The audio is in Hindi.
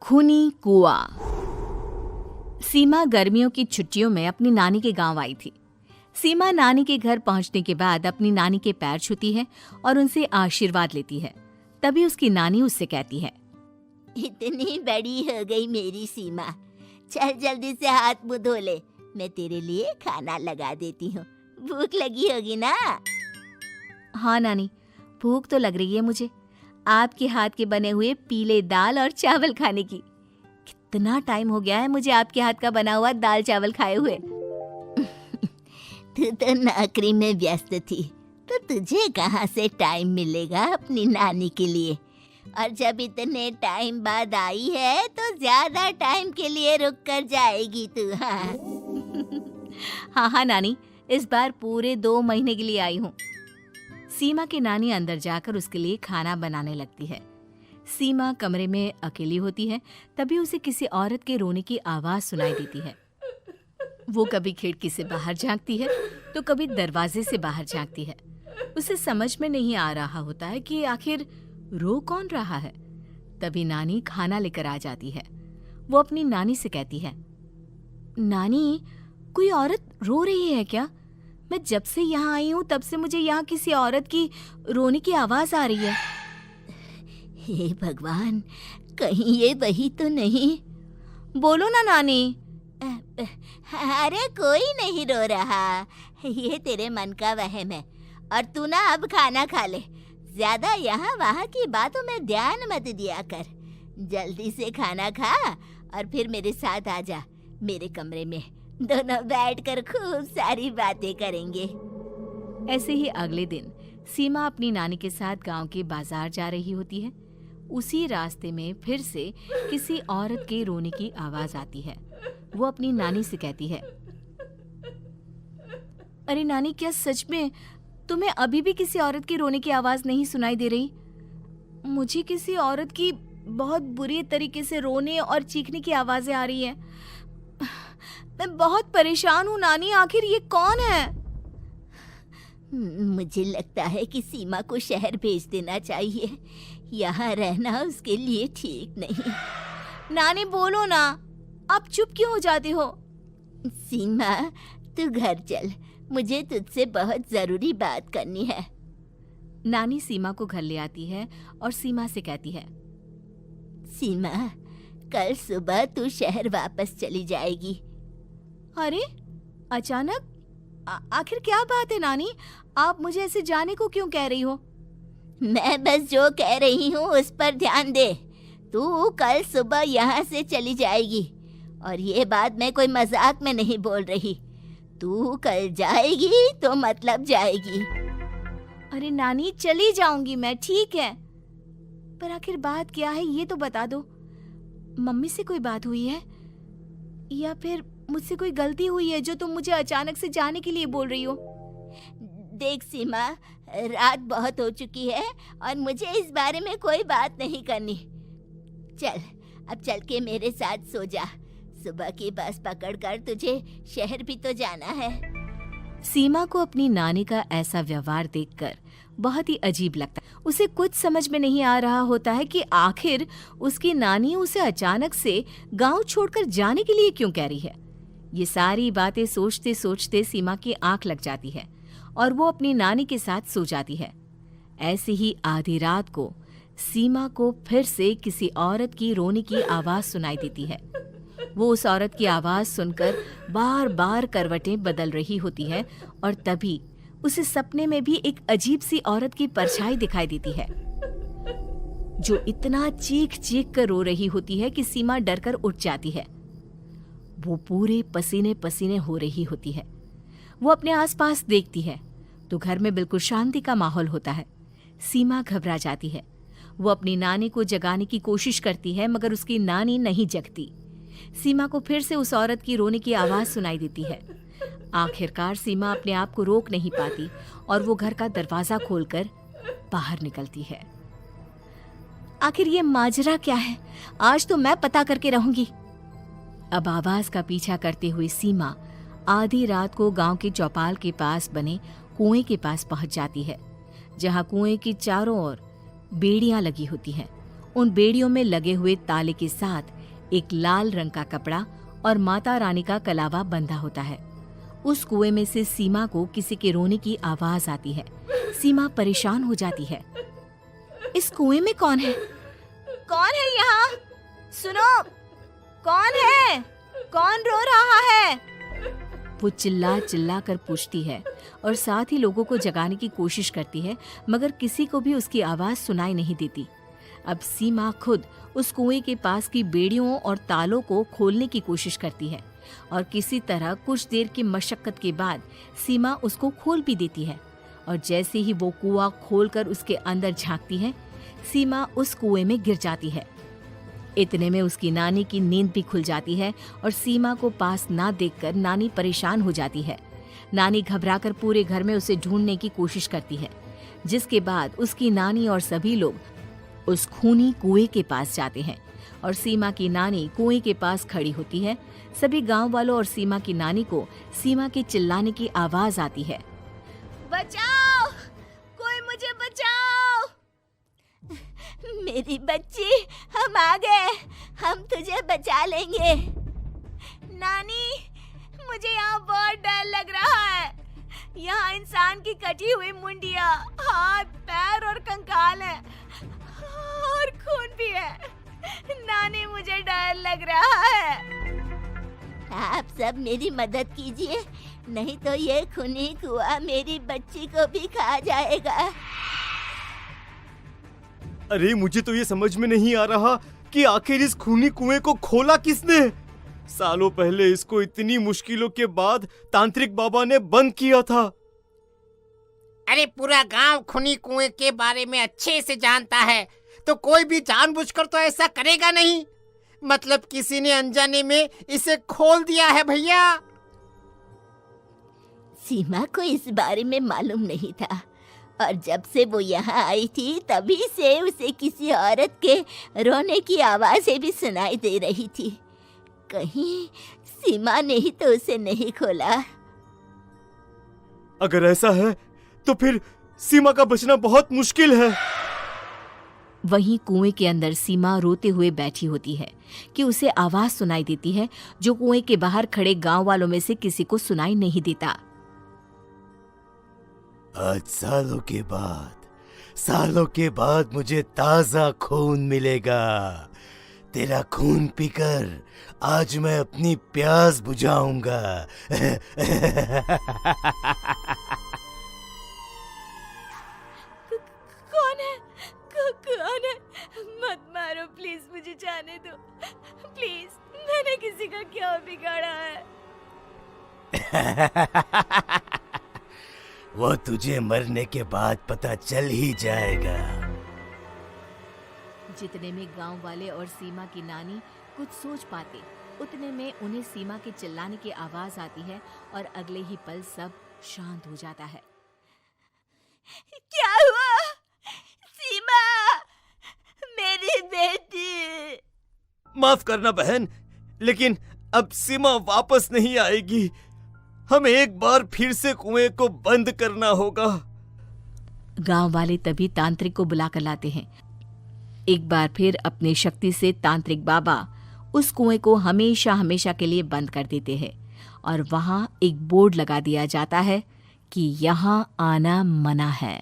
खूनी कुआं। सीमा गर्मियों की छुट्टियों में अपनी नानी के गांव आई थी। सीमा नानी के घर पहुंचने के बाद अपनी नानी के पैर छूती है और उनसे आशीर्वाद लेती है। तभी उसकी नानी उससे कहती है, इतनी बड़ी हो गई मेरी सीमा, चल जल्दी से हाथ मुंह धो ले, मैं तेरे लिए खाना लगा देती हूँ। भूख लगी होगी ना? हाँ नानी, भूख तो लग रही है मुझे, आपके हाथ के बने हुए पीले दाल और चावल खाने की। कितना टाइम हो गया है मुझे आपके हाथ का बना हुआ दाल चावल खाए हुए। तू तो नौकरी में व्यस्त थी, तो तुझे कहाँ से टाइम मिलेगा अपनी नानी के लिए? और जब इतने टाइम बाद आई है तो ज्यादा टाइम के लिए रुक कर जाएगी तू। हाँ नानी, इस बार पूरे 2 महीने के लिए आई हूँ। सीमा की नानी अंदर जाकर उसके लिए खाना बनाने लगती है। सीमा कमरे में अकेली होती है, तभी उसे किसी औरत के रोने की आवाज सुनाई देती है। वो कभी खिड़की से बाहर झांकती है तो कभी दरवाजे से बाहर झांकती है। उसे समझ में नहीं आ रहा होता है कि आखिर रो कौन रहा है। तभी नानी खाना लेकर आ जाती है। वो अपनी नानी से कहती है, नानी, कोई औरत रो रही है क्या? मैं जब से यहाँ आई हूँ तब से मुझे यहाँ किसी औरत की रोने की आवाज आ रही है। हे भगवान, कहीं ये वही तो नहीं? बोलो ना नानी। अरे कोई नहीं रो रहा, ये तेरे मन का वहम है। और तू ना अब खाना खा ले, ज्यादा यहाँ वहाँ की बातों में ध्यान मत दिया कर। जल्दी से खाना खा और फिर मेरे साथ आ जा मेरे कमरे में, दोनों बैठकर खूब सारी बातें करेंगे। ऐसे ही अगले दिन सीमा अपनी नानी के साथ गांव के बाजार जा रही होती है। उसी रास्ते में फिर से किसी औरत के रोने की आवाज आती है। वो अपनी नानी से कहती है, अरे नानी, क्या सच में तुम्हें अभी भी किसी औरत की रोने की आवाज नहीं सुनाई दे रही? मुझे किसी औरत की बहुत बुरी तरीके से रोने और चीखने की आवाजें आ रही हैं। मैं बहुत परेशान हूँ नानी, आखिर ये कौन है? मुझे लगता है कि सीमा को शहर भेज देना चाहिए, यहाँ रहना उसके लिए ठीक नहीं। नानी बोलो ना, आप चुप क्यों हो जाते हो? सीमा, तू घर चल, मुझे तुझसे बहुत जरूरी बात करनी है। नानी सीमा को घर ले आती है और सीमा से कहती है, सीमा, कल सुबह तू शहर वापस चली जाएगी। अरे अचानक? आखिर क्या बात है नानी, आप मुझे ऐसे जाने को क्यों कह रही हो? मैं बस जो कह रही हूँ उस पर ध्यान दे। तू कल सुबह यहाँ से चली जाएगी, और ये बात मैं कोई मजाक में नहीं बोल रही। तू कल जाएगी तो मतलब जाएगी। अरे नानी, चली जाऊंगी मैं, ठीक है, पर आखिर बात क्या है ये तो बता दो। मम्मी से कोई बात हुई है या फिर मुझसे कोई गलती हुई है जो तुम मुझे अचानक से जाने के लिए बोल रही हो? देख सीमा, रात बहुत हो चुकी है और मुझे इस बारे में कोई बात नहीं करनी। चल, अब चल के मेरे साथ सो जा। सुबह की बस पकड़कर तुझे शहर भी तो जाना है। सीमा को अपनी नानी का ऐसा व्यवहार देखकर बहुत ही अजीब लगता है। उसे कुछ समझ में नहीं आ रहा होता है कि आखिर उसकी नानी उसे अचानक से गांव छोड़कर जाने के लिए क्यों कह रही है। ये सारी बातें सोचते सोचते सीमा की आंख लग जाती है और वो अपनी नानी के साथ सो जाती है। ऐसे ही आधी रात को सीमा को फिर से किसी औरत की रोने की आवाज सुनाई देती है। वो उस औरत की आवाज सुनकर बार बार करवटें बदल रही होती है और तभी उसे सपने में भी एक अजीब सी औरत की परछाई दिखाई देती है, जो इतना चीख चीख कर रो रही होती है कि सीमा डरकर उठ जाती है। वो पूरे पसीने पसीने हो रही होती है। वो अपने आसपास देखती है तो घर में बिल्कुल शांति का माहौल होता है। सीमा घबरा जाती है। वो अपनी नानी को जगाने की कोशिश करती है, मगर उसकी नानी नहीं जगती। सीमा को फिर से उस औरत की रोने की आवाज सुनाई देती है। आखिरकार सीमा अपने आप को रोक नहीं पाती और वो घर का दरवाजा खोलकर बाहर निकलती है। आखिर ये माजरा क्या है? आज तो मैं पता करके रहूंगी। अब आवाज का पीछा करते हुए सीमा आधी रात को गांव के चौपाल के पास बने कुएं के पास पहुंच जाती है, जहां कुएं की चारों ओर बेड़ियां लगी होती हैं उन बेड़ियों में लगे हुए ताले के साथ एक लाल रंग का कपड़ा और माता रानी का कलावा बंधा होता है। उस कुएं में से सीमा को किसी के रोने की आवाज आती है। सीमा परेशान हो जाती है। इस कुएं में कौन है? कौन है यहाँ? सुनो, कौन है? कौन रो रहा है? वो चिल्ला चिल्ला कर पूछती है और साथ ही लोगों को जगाने की कोशिश करती है, मगर किसी को भी उसकी आवाज सुनाई नहीं देती। अब सीमा खुद उस कुएं के पास की बेड़ियों और तालों को खोलने की कोशिश करती है और किसी तरह कुछ देर की मशक्कत के बाद सीमा उसको खोल भी देती है। और जैसे ही वो कुआं खोलकर उसके अंदर झांकती है, सीमा उस कुएं में गिर जाती है। इतने में उसकी नानी की नींद भी खुल जाती है और सीमा को पास ना देखकर नानी परेशान हो जाती है। नानी घबराकर पूरे घर में उसे ढूंढने की कोशिश करती है, जिसके बाद उसकी नानी और सभी लोग उस खूनी कुएं के पास जाते हैं और सीमा की नानी कुएं के पास खड़ी होती है। सभी गांव वालों और सीमा की नानी को सीमा के चिल्लाने की आवाज आती है। बचाओ, कोई मुझे बचाओ। मेरी बच्ची, हम आ गए, हम तुझे बचा लेंगे। नानी, मुझे यहाँ बहुत डर लग रहा है। यहाँ इंसान की कटी हुई मुंडिया, हाथ, पैर और कंकाल है और खून भी है। नानी, मुझे डर लग रहा है। आप सब मेरी मदद कीजिए, नहीं तो ये खूनी कुआं मेरी बच्ची को भी खा जाएगा। अरे मुझे तो ये समझ में नहीं आ रहा कि आखिर इस खूनी कुएं को खोला किसने। सालों पहले इसको इतनी मुश्किलों के बाद तांत्रिक बाबा ने बंद किया था। अरे पूरा गांव खूनी कुएं के बारे में अच्छे से जानता है, तो कोई भी जानबूझकर तो ऐसा करेगा नहीं। मतलब किसी ने अनजाने में इसे खोल दिया है भैया। सीमा को इस बारे में मालूम नहीं था और जब से वो यहाँ आई थी तभी से उसे किसी औरत के रोने की आवाजें भी सुनाई दे रही थी। कहीं सीमा ने ही तो उसे नहीं खोला। अगर ऐसा है तो फिर सीमा का बचना बहुत मुश्किल है। वहीं कुएं के अंदर सीमा रोते हुए बैठी होती है कि उसे आवाज सुनाई देती है जो कुएं के बाहर खड़े गांव वालों में से किसी को सुनाई नहीं देता। आज सालों के बाद मुझे ताजा खून मिलेगा। तेरा खून पीकर आज मैं अपनी प्यास बुझाऊंगा। कौन है? मत मारो प्लीज, मुझे जाने दो प्लीज। मैंने किसी का क्या बिगाड़ा है? वो तुझे मरने के बाद पता चल ही जाएगा। जितने में गांव वाले और सीमा की नानी कुछ सोच पाते, उतने में उन्हें सीमा के चिल्लाने की आवाज आती है और अगले ही पल सब शांत हो जाता है। क्या हुआ? सीमा, मेरी बेटी। माफ करना बहन, लेकिन अब सीमा वापस नहीं आएगी। हमें एक बार फिर से कुएं को बंद करना होगा। गांव वाले तभी तांत्रिक को बुलाकर लाते हैं। एक बार फिर अपनी शक्ति से तांत्रिक बाबा उस कुएं को हमेशा हमेशा के लिए बंद कर देते हैं और वहां एक बोर्ड लगा दिया जाता है कि यहाँ आना मना है।